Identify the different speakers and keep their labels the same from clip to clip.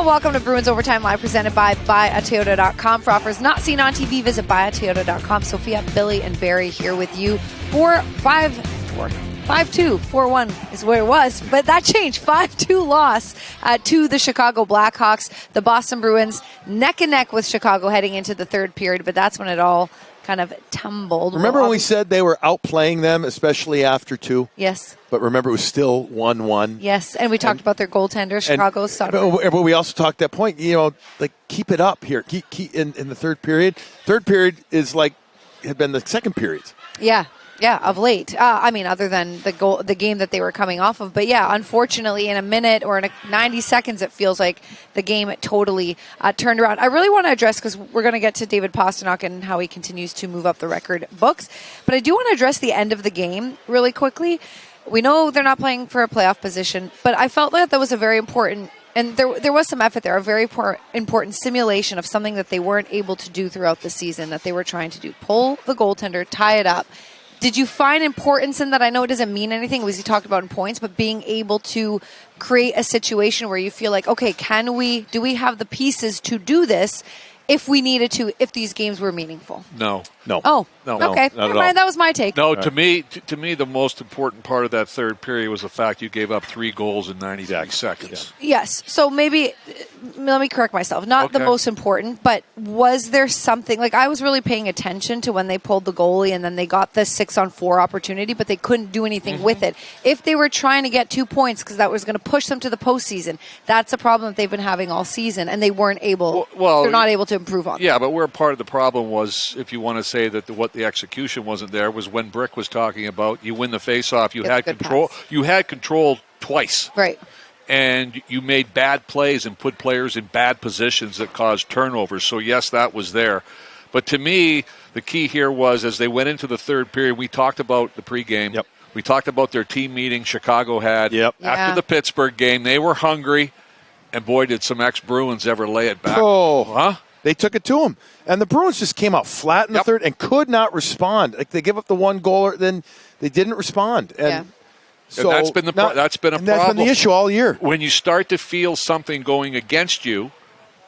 Speaker 1: welcome to Bruins Overtime Live, presented by buyatoyota.com. For offers not seen on TV, visit buyatoyota.com. Sophia, Billy, and Barry here with you. 5-2, is where it was, but that changed. 5-2 loss to the Chicago Blackhawks. The Boston Bruins neck and neck with Chicago heading into the third period, but that's when it all kind of tumbled.
Speaker 2: Remember when we said they were outplaying them, especially after 2?
Speaker 1: Yes.
Speaker 2: But remember, it was still 1-1.
Speaker 1: Yes, and we talked about their goaltender, Chicago's Soderblom.
Speaker 2: But we also talked that point, keep it up here. Keep in the third period. Third period is had been the second periods.
Speaker 1: Yeah, of late. Other than the game that they were coming off of. But yeah, unfortunately, in a minute or in 90 seconds, it feels like the game totally turned around. I really want to address, because we're going to get to David Pastrnak and how he continues to move up the record books. But I do want to address the end of the game really quickly. We know they're not playing for a playoff position, but I felt that was a very important, and there was some effort there, a very important simulation of something that they weren't able to do throughout the season, that they were trying to do. Pull the goaltender, tie it up. Did you find importance in that? I know it doesn't mean anything, as you talked about in points, but being able to create a situation where you feel like, okay, do we have the pieces to do this if we needed to, if these games were meaningful?
Speaker 3: No.
Speaker 1: Oh,
Speaker 3: no.
Speaker 1: Okay.
Speaker 3: Not
Speaker 1: Never mind. That was my take.
Speaker 3: No, to me, the most important part of that third period was the fact you gave up 3 goals in 90 seconds.
Speaker 1: Yes. So maybe, let me correct myself. Not the most important, but was there something, I was really paying attention to when they pulled the goalie and then they got the 6-on-4 opportunity, but they couldn't do anything with it. If they were trying to get 2 points because that was going to push them to the postseason, that's a problem that they've been having all season, and they weren't able, they're not able to improve on.
Speaker 3: Yeah, but where part of the problem was, if you want to say that what the execution wasn't there, was when Brick was talking about you win the face-off, you had control.
Speaker 1: Pass.
Speaker 3: You had control twice.
Speaker 1: Right.
Speaker 3: And you made bad plays and put players in bad positions that caused turnovers. So, yes, that was there. But to me, the key here was, as they went into the third period, we talked about the pregame.
Speaker 2: Yep.
Speaker 3: We talked about their team meeting Chicago had.
Speaker 2: Yep.
Speaker 3: After the Pittsburgh game, they were hungry. And, boy, did some ex-Bruins ever lay it back.
Speaker 2: Oh,
Speaker 3: huh?
Speaker 2: They took it to them. And the Bruins just came out flat in the third and could not respond. They give up the one goal, then they didn't respond. And so
Speaker 3: and that's been a problem.
Speaker 2: That's been the issue all year.
Speaker 3: When you start to feel something going against you,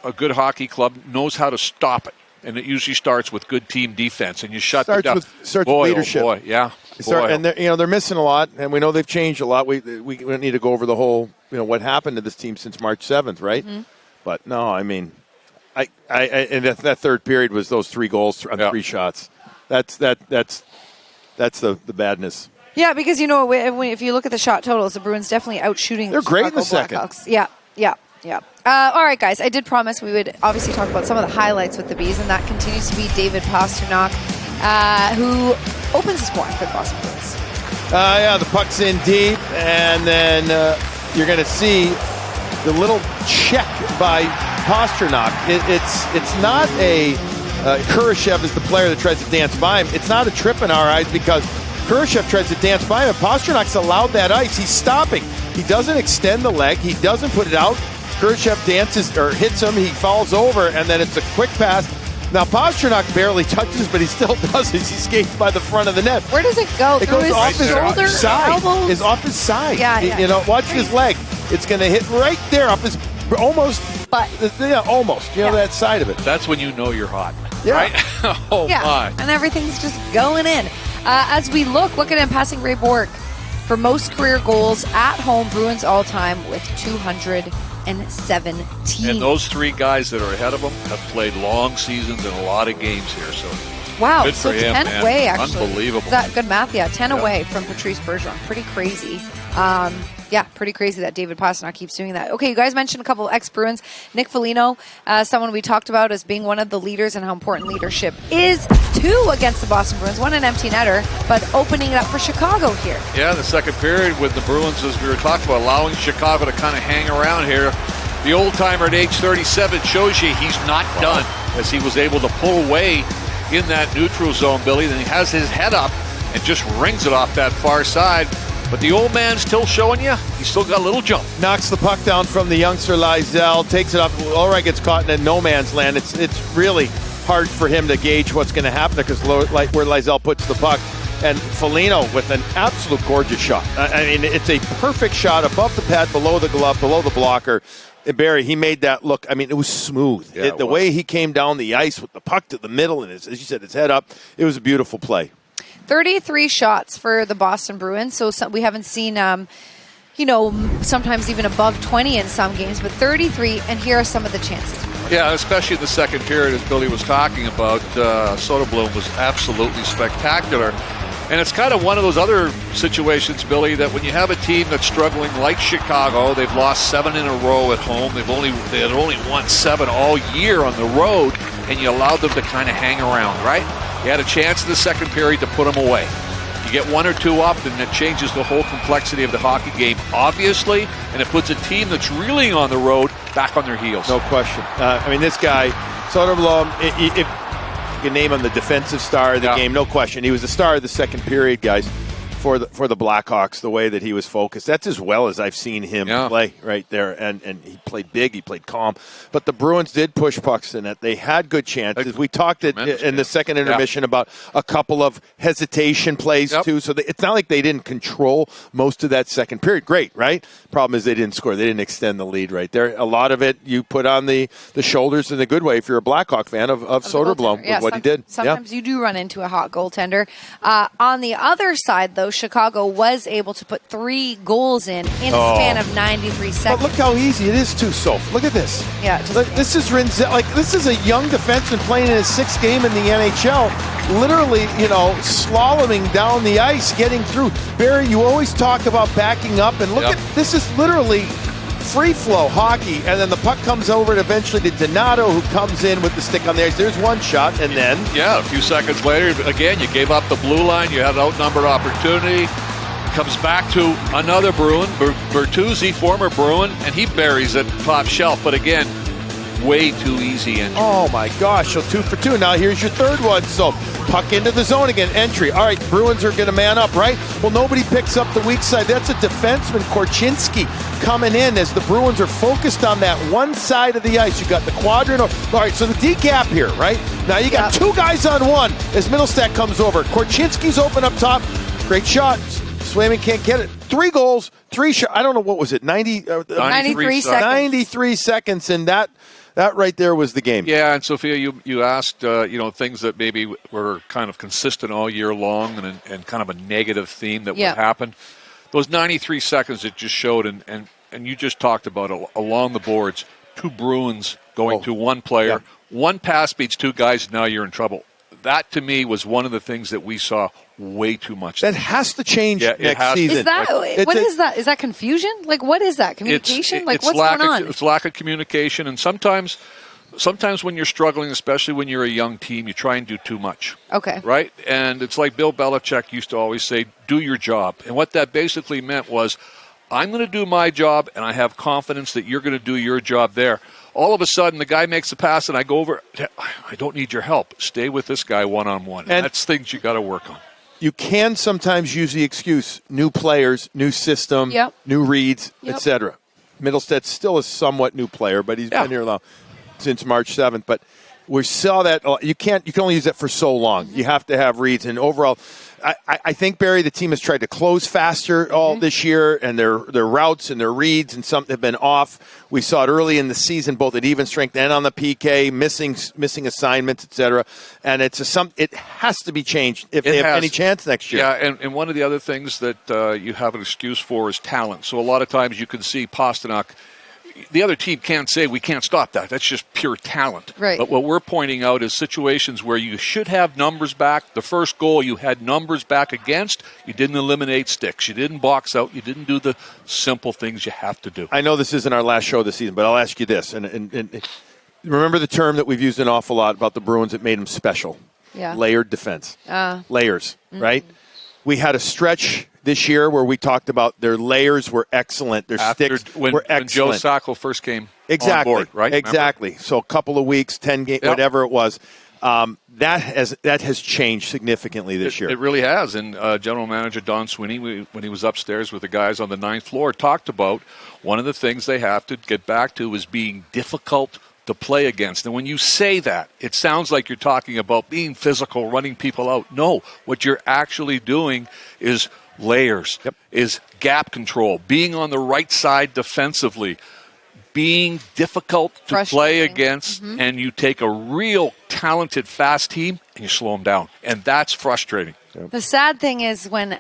Speaker 3: a good hockey club knows how to stop it. And it usually starts with good team defense, and you shut it down.
Speaker 2: Starts with leadership.
Speaker 3: Oh boy, yeah.
Speaker 2: And they're missing a lot, and we know they've changed a lot. We don't need to go over the whole, what happened to this team since March 7th, right? Mm-hmm. But no, and that third period was those 3 goals on 3 shots. That's the badness.
Speaker 1: Yeah, because if you look at the shot totals, the Bruins definitely outshooting.
Speaker 2: They're great in the
Speaker 1: Blackhawks.
Speaker 2: second.
Speaker 1: Yeah. All right, guys. I did promise we would obviously talk about some of the highlights with the Bees, and that continues to be David Pastrnak, who opens the scoring for the Boston Bruins.
Speaker 2: The puck's in deep, and then you're going to see the little check by Pastrnak. It's not a Kurashev is the player that tries to dance by him. It's not a trip in our eyes because Kurashev tries to dance by him. Pasternak's allowed that ice. He's stopping. He doesn't extend the leg. He doesn't put it out. Kurashev dances or hits him. He falls over, and then it's a quick pass. Now, Pastrnak barely touches, but he still does it. He skates by the front of the net.
Speaker 1: Where does it go?
Speaker 2: It goes off his
Speaker 1: shoulder,
Speaker 2: side.
Speaker 1: elbows?
Speaker 2: It's off his side.
Speaker 1: Yeah.
Speaker 2: Watch his leg. It's going to hit right there off his almost.
Speaker 1: Butt.
Speaker 2: Yeah, almost. That side of it.
Speaker 3: That's when you know you're hot.
Speaker 2: Yeah.
Speaker 3: Right? My.
Speaker 1: And everything's just going in. As we look at him passing Ray Bork for most career goals at home, Bruins all time with 217.
Speaker 3: And those 3 guys that are ahead of him have played long seasons and a lot of games here. So
Speaker 1: wow,
Speaker 3: good
Speaker 1: so
Speaker 3: for him,
Speaker 1: 10
Speaker 3: man.
Speaker 1: away actually.
Speaker 3: Unbelievable.
Speaker 1: Is that good math? Yeah, 10 away from Patrice Bergeron. Pretty crazy. Pretty crazy that David Pastrnak keeps doing that. Okay, you guys mentioned a couple of ex-Bruins. Nick Foligno, someone we talked about as being one of the leaders and how important leadership is. 2 against the Boston Bruins, 1 an empty netter, but opening it up for Chicago here.
Speaker 3: Yeah, the second period with the Bruins, as we were talking about, allowing Chicago to kind of hang around here. The old-timer at age 37 shows you he's not done, as he was able to pull away in that neutral zone, Billy. Then he has his head up and just rings it off that far side. But the old man's still showing you. He's still got a little jump.
Speaker 2: Knocks the puck down from the youngster Lysell, takes it off. Ulrich gets caught in a no man's land. It's really hard for him to gauge what's going to happen because where Lysell puts the puck. And Foligno with an absolute gorgeous shot. I mean, it's a perfect shot above the pad, below the glove, below the blocker. Barry, he made that look. I mean, it was smooth.
Speaker 3: Yeah,
Speaker 2: The way he came down the ice with the puck to the middle and, as you said, his head up, it was a beautiful play.
Speaker 1: 33 shots for the Boston Bruins. So we haven't seen, sometimes even above 20 in some games, but 33, and here are some of the chances.
Speaker 3: Yeah, especially in the second period, as Billy was talking about, Soderblom was absolutely spectacular. And it's kind of one of those other situations, Billy, that when you have a team that's struggling like Chicago, they've lost 7 in a row at home. They had only won 7 all year on the road, and you allowed them to kind of hang around, right? You had a chance in the second period to put them away. You get 1 or 2 up, and it changes the whole complexity of the hockey game, obviously, and it puts a team that's really on the road back on their heels.
Speaker 2: No question. This guy, Soderblom, if you can name him the defensive star of the game, no question. He was the star of the second period, guys, for the Blackhawks, the way that he was focused. That's as well as I've seen him play right there. And he played big, he played calm. But the Bruins did push pucks in it. They had good chances. We talked in the second intermission about a couple of hesitation plays, too. So it's not like they didn't control most of that second period. Great, right? Problem is they didn't score. They didn't extend the lead right there. A lot of it you put on the shoulders in a good way if you're a Blackhawk fan of Soderblom with what he did.
Speaker 1: Sometimes you do run into a hot goaltender. On the other side, though, Chicago was able to put 3 goals in a span of 93 seconds.
Speaker 2: But look how easy it is, too, Soph. Look at this.
Speaker 1: Yeah.
Speaker 2: This is Rinzel. This is a young defenseman playing in his 6th game in the NHL. Literally, slaloming down the ice, getting through. Barry, you always talk about backing up, and look at this is literally free flow hockey, and then the puck comes over eventually to Donato, who comes in with the stick on the ice. There's one shot, and then
Speaker 3: a few seconds later, again, you gave up the blue line. You had an outnumbered opportunity. Comes back to another Bruin, Bertuzzi, former Bruin, and he buries it top shelf. But again, way too easy entry.
Speaker 2: Oh my gosh, so 2 for 2. Now here's your third one. So puck into the zone again, entry. All right, Bruins are going to man up, right? Well, nobody picks up the weak side. That's a defenseman, Korchinski, coming in as the Bruins are focused on that one side of the ice. You got the quadrant. All right, so the D gap here, right? Now you got 2 guys on one as Middlestat comes over. Korchinski's open up top. Great shot. Swayman can't get it. 3 goals, 3 shots. I don't know, what was it,
Speaker 1: 93 seconds.
Speaker 2: 93 seconds, and that right there was the game.
Speaker 3: Yeah, and Sophia, you asked, things that maybe were kind of consistent all year long and kind of a negative theme that would happen. Those 93 seconds it just showed, and you just talked about it, along the boards, 2 Bruins going to 1 player. 1 pass beats 2 guys, now you're in trouble. That, to me, was one of the things that we saw way too much.
Speaker 2: That has to change next season.
Speaker 1: Is that, what is that? Is that confusion? Like, what is that? Communication? What's going on?
Speaker 3: It's lack of communication, and sometimes when you're struggling, especially when you're a young team, you try and do too much.
Speaker 1: Okay.
Speaker 3: Right? And it's like Bill Belichick used to always say, do your job. And what that basically meant was, I'm going to do my job, and I have confidence that you're going to do your job there. All of a sudden, the guy makes the pass, and I go over, I don't need your help. Stay with this guy one-on-one. And that's things you got to work on.
Speaker 2: You can sometimes use the excuse, new players, new system, new reads, etc. Middlestead's still a somewhat new player, but he's been here long, since March 7th. But we saw that you can only use that for so long. You have to have reads. And overall, I think, Barry, the team has tried to close faster all this year, and their routes and their reads and some have been off. We saw it early in the season, both at even strength and on the PK, missing assignments, etc. And it has to be changed if they have any chance next year.
Speaker 3: Yeah, and one of the other things that you have an excuse for is talent. So a lot of times you can see Pastrnak. The other team can't say we can't stop that. That's just pure talent.
Speaker 1: Right.
Speaker 3: But what we're pointing out is situations where you should have numbers back. The first goal you had numbers back against. You didn't eliminate sticks. You didn't box out. You didn't do the simple things you have to do.
Speaker 2: I know this isn't our last show this season, but I'll ask you this. And remember the term that we've used an awful lot about the Bruins that made them special.
Speaker 1: Yeah.
Speaker 2: Layered defense. Layers, right? We had a stretch this year where we talked about their layers were excellent. Their sticks were excellent.
Speaker 3: When Joe Sacco first came
Speaker 2: on
Speaker 3: board, right?
Speaker 2: Exactly.
Speaker 3: Remember?
Speaker 2: So a couple of weeks, 10 games, whatever it was. That has changed significantly this year.
Speaker 3: It really has. And General Manager Don Sweeney, when he was upstairs with the guys on the 9th floor, talked about one of the things they have to get back to is being difficult to play against. And when you say that, it sounds like you're talking about being physical, running people out. No, what you're actually doing is layers, is gap control, being on the right side defensively, being difficult to play
Speaker 1: Frustrating.
Speaker 3: against, and you take a real talented, fast team and you slow them down. And that's frustrating.
Speaker 1: The sad thing is when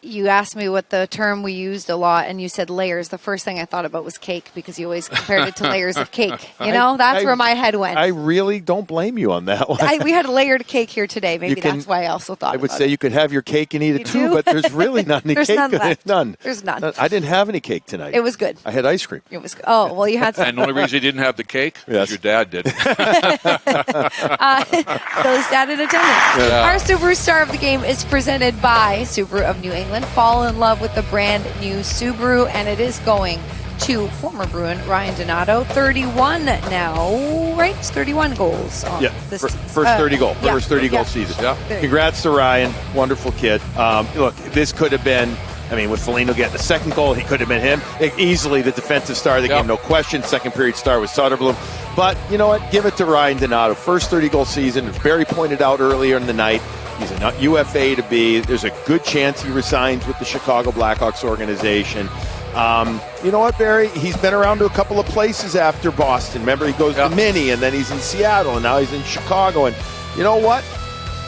Speaker 1: you asked me what the term we used a lot and you said layers, the first thing I thought about was cake because you always compared it to layers of cake. That's where my head went.
Speaker 2: I really don't blame you on that one.
Speaker 1: We had a layered cake here today. Maybe that's why I also thought
Speaker 2: I would
Speaker 1: about
Speaker 2: say
Speaker 1: it.
Speaker 2: you could have your cake and eat it too,
Speaker 1: do?
Speaker 2: but there's really not any
Speaker 1: There's
Speaker 2: cake.
Speaker 1: none left.
Speaker 2: None.
Speaker 1: There's none.
Speaker 2: I didn't have any cake tonight.
Speaker 1: It was good.
Speaker 2: I had ice cream.
Speaker 1: It was good. Oh, well, you had some.
Speaker 3: And the only reason you didn't have the cake
Speaker 2: Yes.
Speaker 3: is your dad did.
Speaker 1: Those dad in attendance. Our Subaru Star of the Game is presented by Subaru of New England. Fall in love with the brand new Subaru, and it is going to former Bruin Ryan Donato. 31 now, right? It's 31 goals.
Speaker 2: Yeah, first 30 goal. First 30 goal season.
Speaker 3: Yeah.
Speaker 2: Congrats to Ryan. Wonderful kid. Look, this could have been, with Foligno getting the second goal, he could have been him. Easily the defensive star of the game, no question. Second period star was Soderblom. But you know what? Give it to Ryan Donato. First 30 goal season. As Barry pointed out earlier in the night, he's a UFA to be. There's a good chance he resigns with the Chicago Blackhawks organization. You know what, Barry? He's been around to a couple of places after Boston. Remember, he goes to Mini, and then he's in Seattle, and now he's in Chicago. And you know what?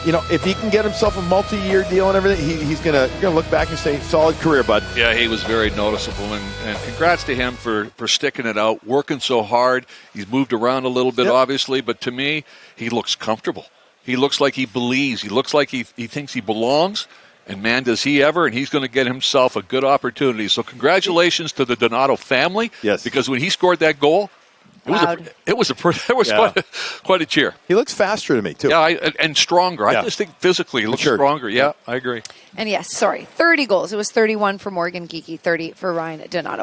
Speaker 2: If he can get himself a multi-year deal and everything, he's gonna look back and say, solid career, bud.
Speaker 3: Yeah, he was very noticeable, and congrats to him for sticking it out, working so hard. He's moved around a little bit, obviously, but to me, he looks comfortable. He looks like he believes. He looks like he thinks he belongs. And, man, does he ever, and he's going to get himself a good opportunity. So congratulations to the Donato family.
Speaker 2: Yes.
Speaker 3: Because when he scored that goal, it was quite a cheer.
Speaker 2: He looks faster to me, too.
Speaker 3: Yeah, and stronger. I just think physically he looks stronger. Yeah, I agree.
Speaker 1: And yes, 30 goals. It was 31 for Morgan Geekie, 30 for Ryan Donato.